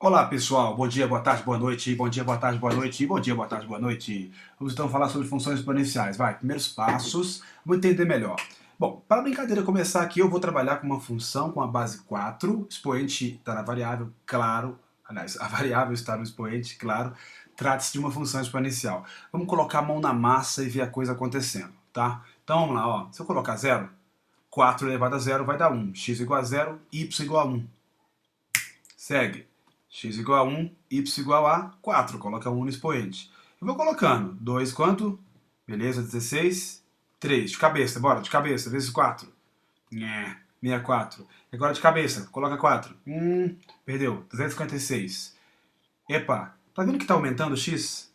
Olá pessoal, bom dia, boa tarde, boa noite, bom dia, boa tarde, boa noite, bom dia, boa tarde, boa noite. Vamos então falar sobre funções exponenciais. Vai, primeiros passos, vamos entender melhor. Bom, para a brincadeira começar aqui, eu vou trabalhar com uma função com a base 4, expoente está na variável, claro, aliás, a variável está no expoente, claro, trata-se de uma função exponencial. Vamos colocar a mão na massa e ver a coisa acontecendo, tá? Então vamos lá, ó. Se eu colocar 0, 4 elevado a 0 vai dar 1, x igual a 0, y igual a 1. Segue. X igual a 1, y igual a 4. Coloca 1 no expoente. Eu vou colocando. 2 quanto? Beleza, 16. 3. De cabeça, bora, de cabeça. Vezes 4. 64. Agora de cabeça, coloca 4. Perdeu. 256. Epa, tá vendo que está aumentando o x?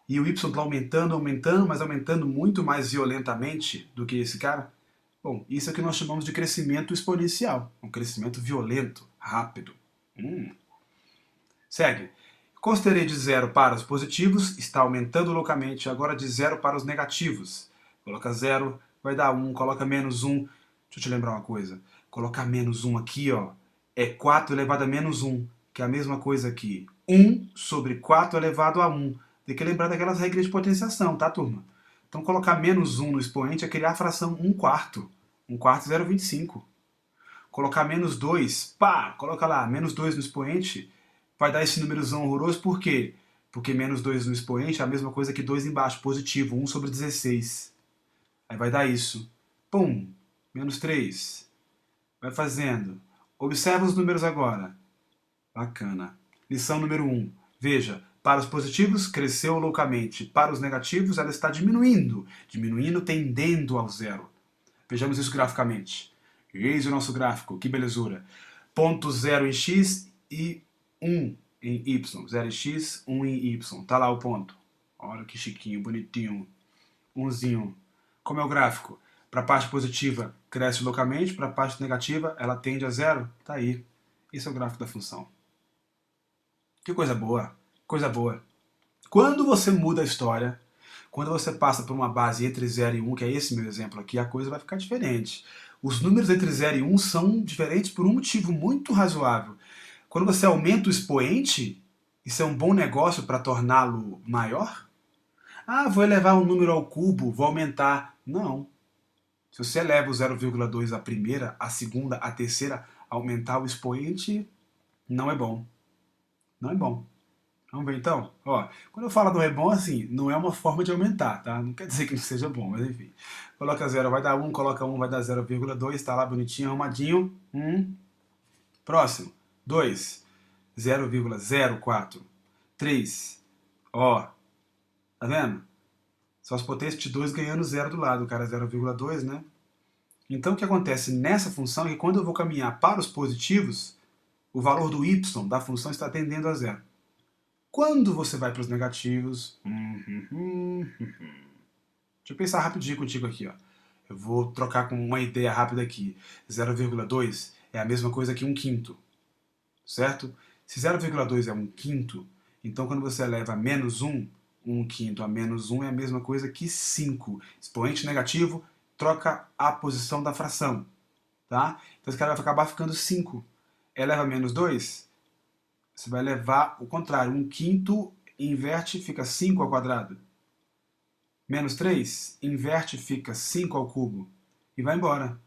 E o y está aumentando, aumentando, mas aumentando muito mais violentamente do que esse cara? Bom, isso é o que nós chamamos de crescimento exponencial. Um crescimento violento, rápido. Segue. Considerei de 0 para os positivos, está aumentando loucamente, agora de 0 para os negativos. Coloca 0, vai dar 1, coloca menos 1. Deixa eu te lembrar uma coisa. Colocar menos 1 aqui, ó, é 4 elevado a menos 1, que é a mesma coisa que 1 sobre 4 elevado a 1. Tem que lembrar daquelas regras de potenciação, tá, turma? Então, colocar menos 1 no expoente é criar a fração 1 quarto. 1 quarto é 0,25. Colocar menos 2, pá, coloca lá, menos 2 no expoente, vai dar esse númerozão horroroso, por quê? Porque menos 2 no expoente é a mesma coisa que 2 embaixo, positivo, 1 sobre 16. Aí vai dar isso. Pum, menos 3. Vai fazendo. Observa os números agora. Bacana. Lição número 1. Veja, para os positivos cresceu loucamente, para os negativos ela está diminuindo, diminuindo tendendo ao zero. Vejamos isso graficamente. Eis o nosso gráfico, que belezura. Ponto 0 em x e 1 em y. 0 em x, 1 em y. Tá lá o ponto. Olha que chiquinho, bonitinho. Umzinho. Como é o gráfico? Para a parte positiva, cresce loucamente. Para a parte negativa, ela tende a zero. Tá aí. Esse é o gráfico da função. Que coisa boa. Coisa boa. Quando você muda a história, quando você passa por uma base entre 0 e 1, que é esse meu exemplo aqui, a coisa vai ficar diferente. Os números entre 0 e 1 são diferentes por um motivo muito razoável. Quando você aumenta o expoente, isso é um bom negócio para torná-lo maior? Ah, vou elevar um número ao cubo, vou aumentar. Não. Se você eleva o 0,2 à primeira, à segunda, à terceira, aumentar o expoente não é bom. Não é bom. Vamos ver então? Ó, quando eu falo do é bom, assim, não é uma forma de aumentar, tá? Não quer dizer que não seja bom, mas enfim. Coloca 0, vai dar 1, coloca 1, vai dar 0,2, tá lá bonitinho, arrumadinho. Próximo. 2, 0,04. 3, ó, tá vendo? Só as potências de 2 ganhando 0 do lado, o cara é 0,2, né? Então o que acontece nessa função é que quando eu vou caminhar para os positivos, o valor do y da função está tendendo a zero. Quando você vai para os negativos... Deixa eu pensar rapidinho contigo aqui, ó. Eu vou trocar com uma ideia rápida aqui. 0,2 é a mesma coisa que 1/5, certo? Se 0,2 é 1/5, então quando você eleva a menos 1, 1/5 a menos 1 é a mesma coisa que 5. Expoente negativo troca a posição da fração, tá? Então esse cara vai acabar ficando 5. Eleva a menos 2, você vai levar o contrário. 1/5 inverte, fica 5 ao quadrado. Menos 3, inverte, fica 5 ao cubo. E vai embora.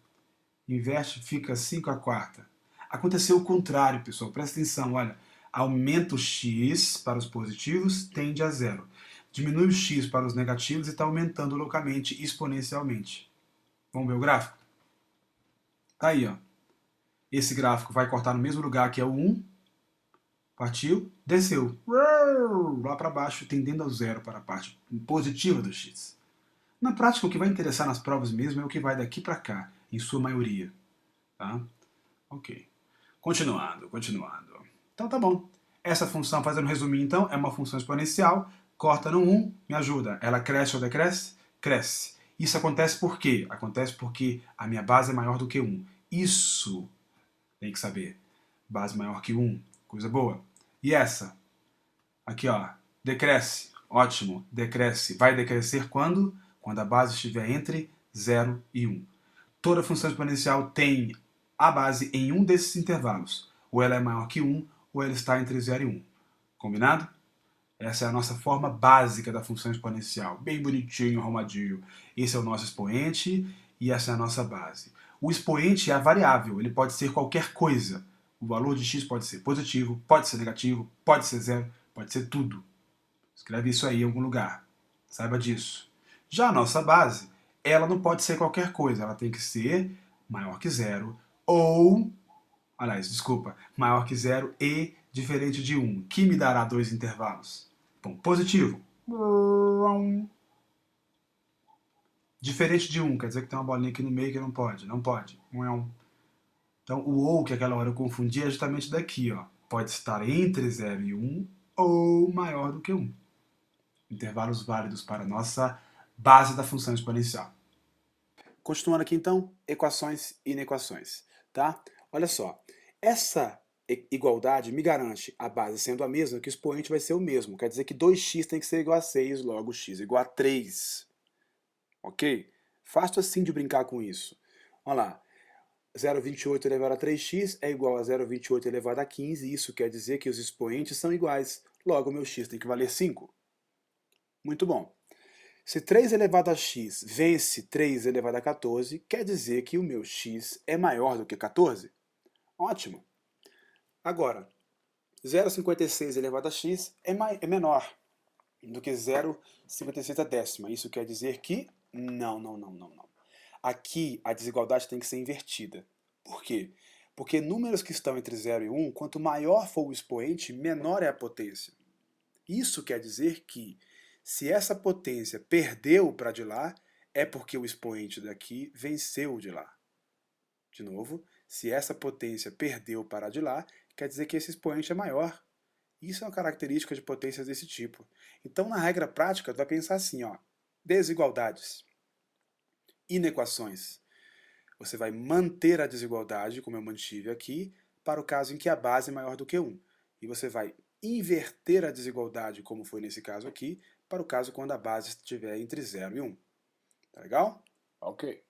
Inverte, fica 5 à quarta. Aconteceu o contrário, pessoal. Presta atenção, olha. Aumenta o x para os positivos, tende a zero. Diminui o x para os negativos e está aumentando loucamente, exponencialmente. Vamos ver o gráfico? Tá aí, ó. Esse gráfico vai cortar no mesmo lugar que é o 1. Partiu, desceu. Lá para baixo, tendendo ao zero para a parte positiva do x. Na prática, o que vai interessar nas provas mesmo é o que vai daqui para cá, em sua maioria. Tá? Ok. Continuando. Então tá bom. Essa função, fazendo um resuminho então, é uma função exponencial, corta no 1, me ajuda. Ela cresce ou decresce? Cresce. Isso acontece por quê? Acontece porque a minha base é maior do que 1. Isso tem que saber. Base maior que 1. Coisa boa. E essa? Aqui, ó. Decresce. Ótimo. Decresce. Vai decrescer quando? Quando a base estiver entre 0 e 1. Toda função exponencial tem a base em um desses intervalos. Ou ela é maior que 1, ou ela está entre 0 e 1. Combinado? Essa é a nossa forma básica da função exponencial. Bem bonitinho, arrumadinho. Esse é o nosso expoente e essa é a nossa base. O expoente é a variável, ele pode ser qualquer coisa. O valor de x pode ser positivo, pode ser negativo, pode ser zero, pode ser tudo. Escreve isso aí em algum lugar. Saiba disso. Já a nossa base, ela não pode ser qualquer coisa, ela tem que ser maior que zero ou, aliás, desculpa, maior que zero e diferente de 1, que me dará dois intervalos. Bom, positivo. Diferente de 1, quer dizer que tem uma bolinha aqui no meio que não pode. Não pode. Então, o ou, que aquela hora eu confundi, é justamente daqui. Ó. Pode estar entre 0 e 1 ou maior do que 1. Intervalos válidos para a nossa base da função exponencial. Continuando aqui, então, equações e inequações. Tá? Olha só, essa igualdade me garante, a base sendo a mesma, que o expoente vai ser o mesmo. Quer dizer que 2x tem que ser igual a 6, logo x é igual a 3. Ok? Fácil assim de brincar com isso. Olha lá. 0,28 elevado a 3x é igual a 0,28 elevado a 15. Isso quer dizer que os expoentes são iguais. Logo, o meu x tem que valer 5. Muito bom. Se 3 elevado a x vence 3 elevado a 14, quer dizer que o meu x é maior do que 14? Ótimo. Agora, 0,56 elevado a x é menor do que 0,56 a décima. Isso quer dizer que não. Aqui a desigualdade tem que ser invertida. Por quê? Porque números que estão entre 0 e 1, quanto maior for o expoente, menor é a potência. Isso quer dizer que, se essa potência perdeu para de lá, é porque o expoente daqui venceu o de lá. De novo, se essa potência perdeu para de lá, quer dizer que esse expoente é maior. Isso é uma característica de potências desse tipo. Então, na regra prática, tu vai pensar assim, ó, desigualdades, inequações. Você vai manter a desigualdade, como eu mantive aqui, para o caso em que a base é maior do que 1. E você vai inverter a desigualdade, como foi nesse caso aqui, para o caso quando a base estiver entre 0 e 1. Tá legal? Ok.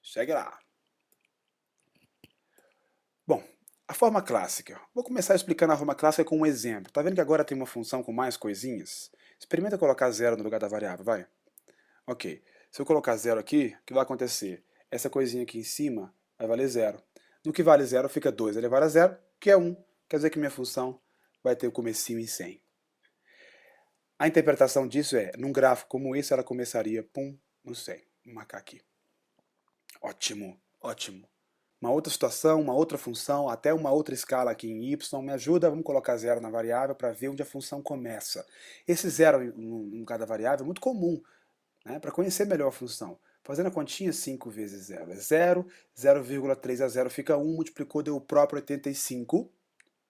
Segue lá. Bom, a forma clássica. Vou começar explicando a forma clássica com um exemplo. Tá vendo que agora tem uma função com mais coisinhas? Experimenta colocar 0 no lugar da variável, vai. Ok. Se eu colocar 0 aqui, o que vai acontecer? Essa coisinha aqui em cima vai valer 0. No que vale 0 fica 2 elevado a 0, que é 1. Quer dizer que minha função vai ter o comecinho em 100. A interpretação disso é, num gráfico como esse, ela começaria, pum, no 100. Vou marcar aqui. Ótimo, ótimo. Uma outra situação, uma outra função, até uma outra escala aqui em y, me ajuda, vamos colocar 0 na variável para ver onde a função começa. Esse 0 no lugar da variável é muito comum, né, para conhecer melhor a função. Fazendo a continha, 5 vezes 0 é 0, 0,3 a 0 fica 1, multiplicou, deu o próprio 85.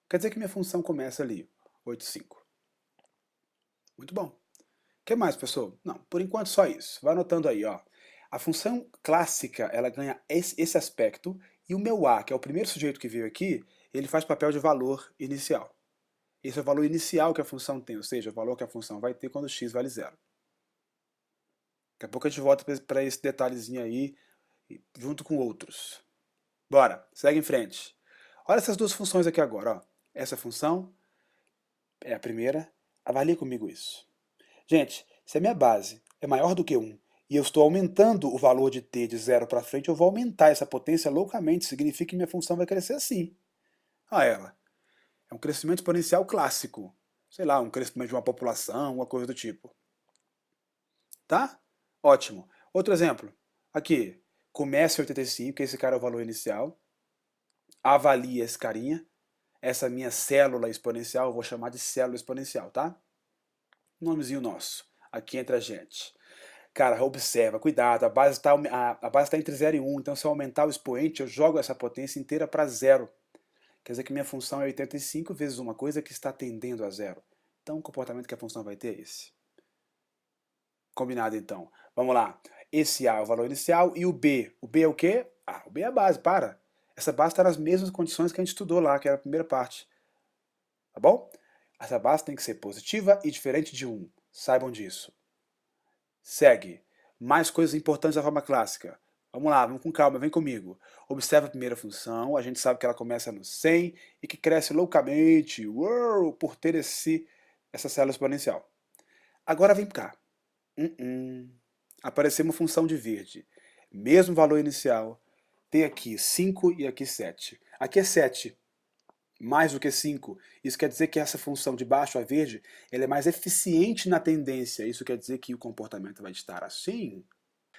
Quer dizer que minha função começa ali, 85. Muito bom. O que mais, pessoal? Não, por enquanto só isso. Vai anotando aí, ó. A função clássica, ela ganha esse aspecto, e o meu a, que é o primeiro sujeito que veio aqui, ele faz papel de valor inicial. Esse é o valor inicial que a função tem, ou seja, o valor que a função vai ter quando x vale 0. Daqui a pouco a gente volta para esse detalhezinho aí, junto com outros. Bora, segue em frente. Olha essas duas funções aqui agora. Ó. Essa função é a primeira. Avalie comigo isso. Gente, se a minha base é maior do que 1 e eu estou aumentando o valor de t de 0 para frente, eu vou aumentar essa potência loucamente. Significa que minha função vai crescer assim. Olha ela. É um crescimento exponencial clássico. Sei lá, um crescimento de uma população, uma coisa do tipo. Tá? Ótimo. Outro exemplo. Aqui. Comece 85, que esse cara é o valor inicial. Avalie esse carinha. Essa minha célula exponencial, eu vou chamar de célula exponencial, tá? Nomezinho nosso. Aqui entre a gente. Cara, observa, cuidado, a base está entre 0 e 1, então se eu aumentar o expoente, eu jogo essa potência inteira para 0. Quer dizer que minha função é 85 vezes uma coisa que está tendendo a 0. Então o comportamento que a função vai ter é esse. Combinado então. Vamos lá. Esse A é o valor inicial e o B. O B é o quê? Ah, o B é a base, para. Essa base está nas mesmas condições que a gente estudou lá, que era a primeira parte. Tá bom? Essa base tem que ser positiva e diferente de 1. Saibam disso. Segue. Mais coisas importantes da forma clássica. Vamos lá, vamos com calma, vem comigo. Observa a primeira função, a gente sabe que ela começa no 100 e que cresce loucamente, uou, por ter essa célula exponencial. Agora vem cá. Apareceu uma função de verde. Mesmo valor inicial, tem aqui 5 e aqui 7. Aqui é 7, mais do que 5. Isso quer dizer que essa função de baixo a verde ela é mais eficiente na tendência. Isso quer dizer que o comportamento vai estar assim.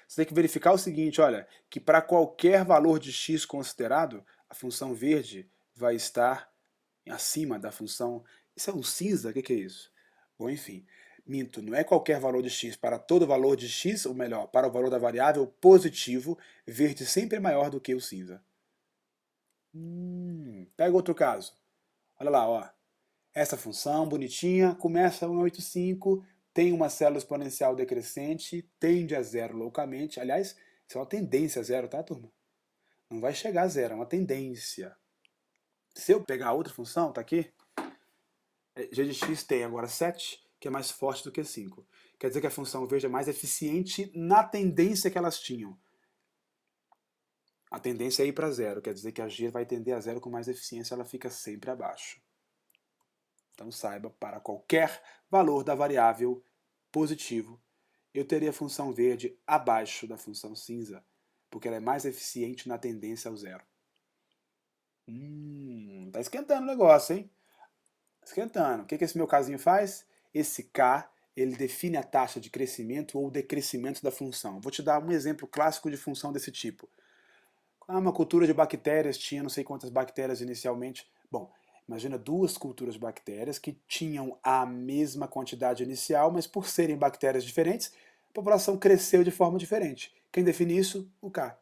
Você tem que verificar o seguinte, olha, que para qualquer valor de x considerado, a função verde vai estar acima da função... Isso é um cinza? O que é isso? Bom, enfim, minto, não é qualquer valor de x. Para todo valor de x, ou melhor, para o valor da variável positivo, verde sempre é maior do que o cinza. Pega outro caso. Olha lá, ó. Essa função bonitinha começa em 8,5, tem uma célula exponencial decrescente, tende a zero loucamente. Aliás, isso é uma tendência a zero, tá, turma? Não vai chegar a zero, é uma tendência. Se eu pegar outra função, tá aqui, g de x tem agora 7, que é mais forte do que 5. Quer dizer que a função verde é mais eficiente na tendência que elas tinham. A tendência é ir para zero, quer dizer que a g vai tender a zero com mais eficiência, ela fica sempre abaixo. Então saiba, para qualquer valor da variável positivo, eu teria a função verde abaixo da função cinza, porque ela é mais eficiente na tendência ao zero. Tá esquentando o negócio, hein? Esquentando. O que esse meu casinho faz? Esse K, ele define a taxa de crescimento ou decrescimento da função. Vou te dar um exemplo clássico de função desse tipo. Uma cultura de bactérias tinha não sei quantas bactérias inicialmente. Bom, imagina duas culturas de bactérias que tinham a mesma quantidade inicial, mas por serem bactérias diferentes, a população cresceu de forma diferente. Quem define isso? O K.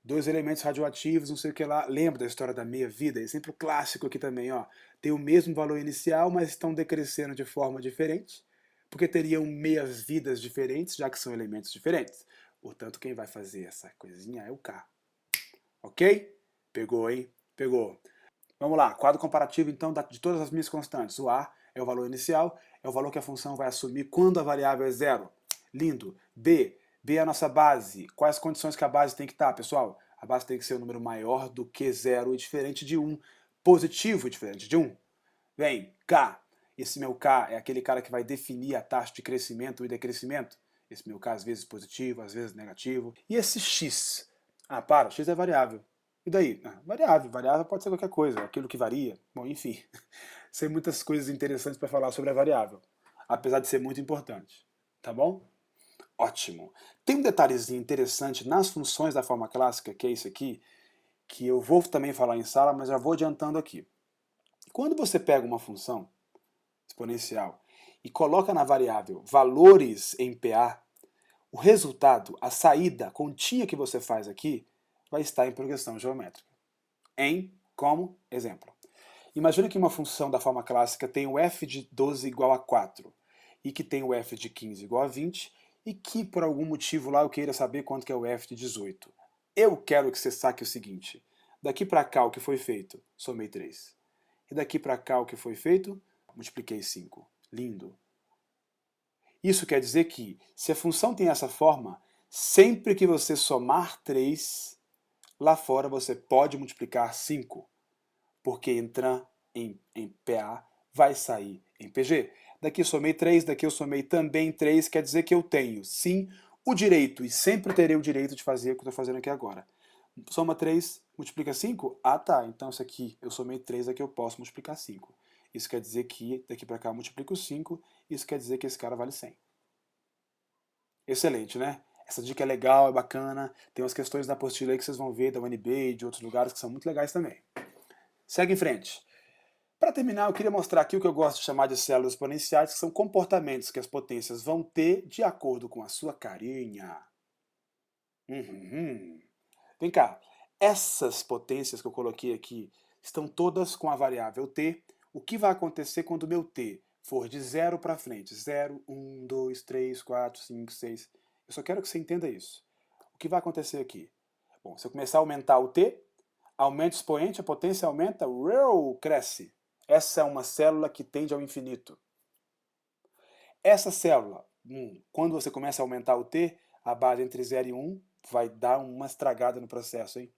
Dois elementos radioativos, não sei o que lá. Lembra da história da meia-vida? Exemplo clássico aqui também, ó. Tem o mesmo valor inicial, mas estão decrescendo de forma diferente, porque teriam meias-vidas diferentes, já que são elementos diferentes. Portanto, quem vai fazer essa coisinha é o K. Ok? Pegou, hein? Pegou. Vamos lá, quadro comparativo então de todas as minhas constantes. O A é o valor inicial, é o valor que a função vai assumir quando a variável é zero. Lindo. B é a nossa base. Quais condições que a base tem que estar, pessoal? A base tem que ser um número maior do que zero e diferente de 1. Positivo e diferente de 1. Vem, K. Esse meu K é aquele cara que vai definir a taxa de crescimento e decrescimento. Esse meu K às vezes positivo, às vezes negativo. E esse X? X é variável. E daí? Variável pode ser qualquer coisa, aquilo que varia. Bom, enfim, tem muitas coisas interessantes para falar sobre a variável, apesar de ser muito importante. Tá bom? Ótimo. Tem um detalhezinho interessante nas funções da forma clássica, que é isso aqui, que eu vou também falar em sala, mas já vou adiantando aqui. Quando você pega uma função exponencial e coloca na variável valores em PA, o resultado, a saída, a continha que você faz aqui, vai estar em progressão geométrica. Como exemplo. Imagina que uma função da forma clássica tem o f de 12 igual a 4 e que tem o f de 15 igual a 20 e que por algum motivo lá eu queira saber quanto que é o f de 18. Eu quero que você saque o seguinte. Daqui para cá o que foi feito? Somei 3. E daqui para cá o que foi feito? Multipliquei 5. Lindo. Isso quer dizer que, se a função tem essa forma, sempre que você somar 3, lá fora você pode multiplicar 5, porque entrar em PA vai sair em PG. Daqui eu somei 3, daqui eu somei também 3, quer dizer que eu tenho, sim, o direito, e sempre terei o direito de fazer o que eu estou fazendo aqui agora. Soma 3, multiplica 5? Ah, tá, então isso aqui, eu somei 3, aqui eu posso multiplicar 5. Isso quer dizer que daqui para cá eu multiplico 5, isso quer dizer que esse cara vale 100. Excelente, né? Essa dica é legal, é bacana. Tem umas questões da apostila aí que vocês vão ver, da UNB e de outros lugares que são muito legais também. Segue em frente. Para terminar, eu queria mostrar aqui o que eu gosto de chamar de células exponenciais, que são comportamentos que as potências vão ter de acordo com a sua carinha. Vem cá. Essas potências que eu coloquei aqui estão todas com a variável t. O que vai acontecer quando o meu t for de 0 para frente? 0, 1, 2, 3, 4, 5, 6. Eu só quero que você entenda isso. O que vai acontecer aqui? Bom, se eu começar a aumentar o t, aumenta o expoente, a potência aumenta, cresce. Essa é uma célula que tende ao infinito. Essa célula, quando você começa a aumentar o t, A base entre 0 e 1 vai dar uma estragada no processo, hein?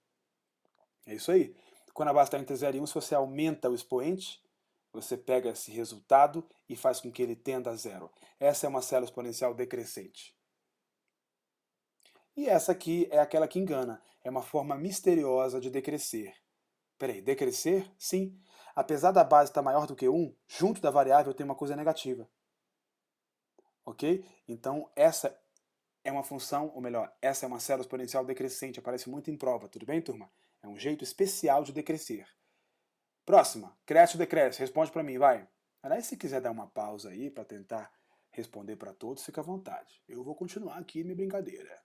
É isso aí. Quando a base está entre 0 e 1, se você aumenta o expoente, você pega esse resultado e faz com que ele tenda a zero. Essa é uma célula exponencial decrescente. E essa aqui é aquela que engana. É uma forma misteriosa de decrescer. Peraí, decrescer? Sim. Apesar da base estar maior do que 1, junto da variável tem uma coisa negativa. Ok? Então, essa é uma função, ou melhor, essa é uma célula exponencial decrescente. Aparece muito em prova, tudo bem, turma? É um jeito especial de decrescer. Próxima, cresce ou decresce? Responde para mim, vai. Aliás, se quiser dar uma pausa aí para tentar responder para todos, fica à vontade. Eu vou continuar aqui minha brincadeira.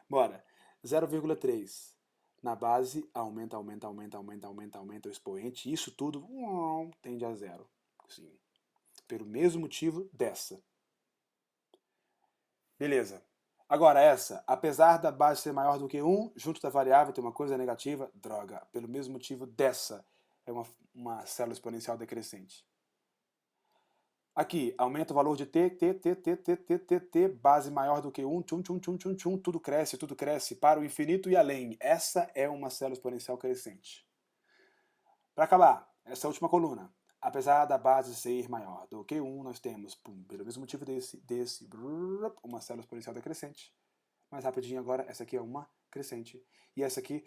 Bora. 0,3. Na base, aumenta o expoente. Isso tudo tende a zero. Sim. Pelo mesmo motivo dessa. Beleza. Agora essa, apesar da base ser maior do que 1, junto da variável tem uma coisa negativa, droga. Pelo mesmo motivo dessa, é uma célula exponencial decrescente. Aqui, aumenta o valor de t, base maior do que 1, tudo cresce, para o infinito e além. Essa é uma célula exponencial crescente. Para acabar, essa última coluna, apesar da base ser maior do que 1, nós temos, pelo mesmo motivo uma célula exponencial decrescente. Mais rapidinho agora, essa aqui é uma crescente. E essa aqui,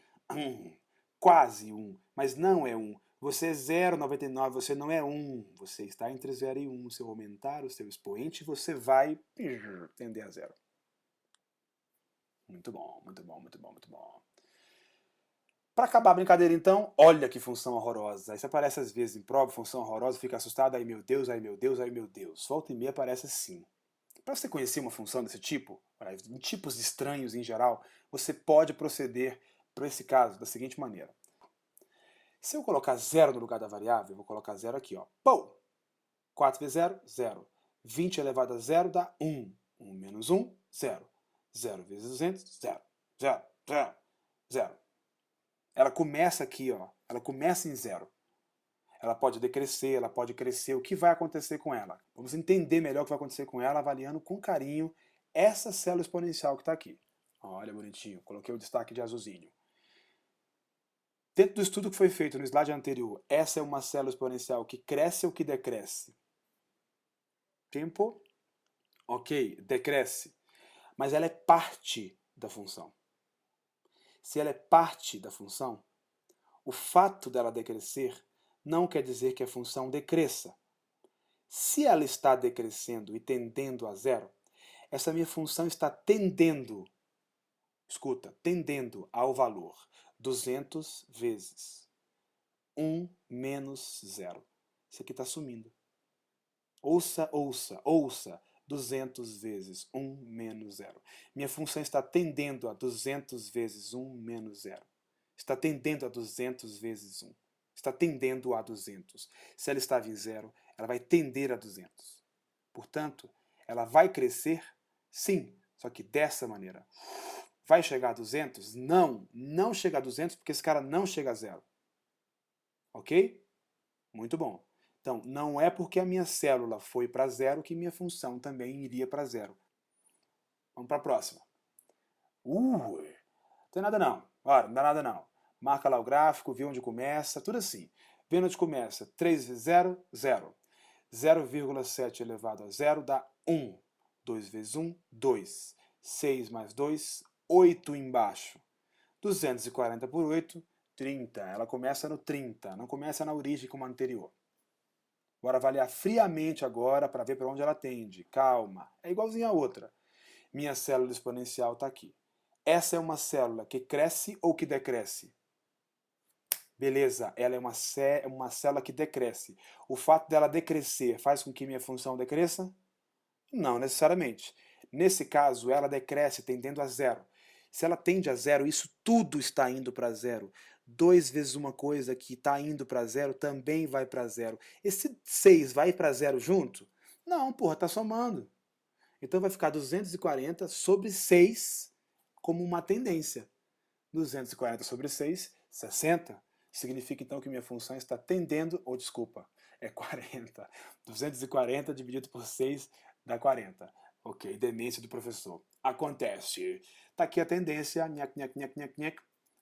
quase 1, mas não é 1. Você é 0,99, você não é 1. Você está entre 0 e 1. Se eu aumentar o seu expoente, você vai tender a 0. Muito bom, muito bom, muito bom, muito bom. Para acabar a brincadeira, então, olha que função horrorosa. Aí você aparece às vezes em prova, função horrorosa, fica assustado, ai meu Deus, ai meu Deus, ai meu Deus. Volta e meia aparece assim. Para você conhecer uma função desse tipo, em tipos estranhos em geral, você pode proceder para esse caso da seguinte maneira. Se eu colocar 0 no lugar da variável, eu vou colocar 0 aqui, ó. Pou! 4 vezes 0, 0. 20 elevado a 0 dá 1. 1 menos 1, 0. 0 vezes 200, 0. 0, 0, 0. Ela começa aqui, ó. Ela começa em 0. Ela pode decrescer, ela pode crescer. O que vai acontecer com ela? Vamos entender melhor o que vai acontecer com ela, avaliando com carinho essa célula exponencial que está aqui. Olha, bonitinho. Coloquei o destaque de azulzinho. Dentro do estudo que foi feito no slide anterior, essa é uma célula exponencial que cresce ou que decresce? Tempo. Ok, decresce. Mas ela é parte da função. Se ela é parte da função, o fato dela decrescer não quer dizer que a função decresça. Se ela está decrescendo e tendendo a zero, essa minha função está tendendo, escuta, tendendo ao valor 200 vezes 1 menos 0. Isso aqui está sumindo. Ouça, ouça, ouça. 200 vezes 1 menos 0. Minha função está tendendo a 200 vezes 1 menos 0. Está tendendo a 200 vezes 1. Está tendendo a 200. Se ela estava em 0, ela vai tender a 200. Portanto, ela vai crescer, sim, só que dessa maneira. Vai chegar a 200? Não, não chega a 200 porque esse cara não chega a 0. Ok? Muito bom. Então, não é porque a minha célula foi para 0 que minha função também iria para 0. Vamos para a próxima. Não tem nada não. Ora, não dá nada não. Marca lá o gráfico, vê onde começa, tudo assim. Vê onde começa. 3 vezes 0, 0. 0,7 elevado a 0 dá 1. 2 vezes 1, 2. 6 mais 2, 8 embaixo. 240 por 8, 30. Ela começa no 30, não começa na origem como a anterior. Bora avaliar friamente agora para ver para onde ela tende. Calma. É igualzinha a outra. Minha célula exponencial está aqui. Essa é uma célula que cresce ou que decresce? Beleza, ela é uma célula que decresce. O fato dela decrescer faz com que minha função decresça? Não necessariamente. Nesse caso, ela decresce tendendo a 0. Se ela tende a 0, isso tudo está indo para 0. 2 vezes uma coisa que está indo para 0 também vai para 0. Esse 6 vai para 0 junto? Não, porra, está somando. Então vai ficar 240 sobre 6 como uma tendência. 240 sobre 6, 60. Significa então que minha função está tendendo, ou desculpa, é 40. 240 dividido por 6 dá 40. Ok, demência do professor. Acontece. Tá aqui a tendência, nhac, nhac, nhac, nhac, nhac.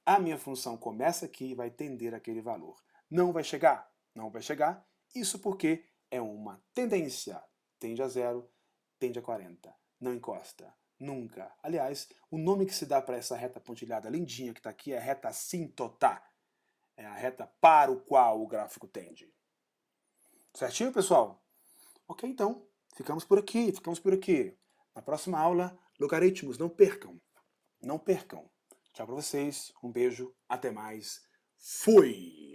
A minha função começa aqui e vai tender aquele valor. Não vai chegar? Não vai chegar. Isso porque é uma tendência. Tende a 0, tende a 40. Não encosta. Nunca. Aliás, o nome que se dá para essa reta pontilhada lindinha que está aqui é reta assíntota. É a reta para o qual o gráfico tende. Certinho, pessoal? Ok, então. Ficamos por aqui, ficamos por aqui. Na próxima aula, logaritmos, não percam. Não percam. Tchau para vocês, um beijo, até mais. Fui!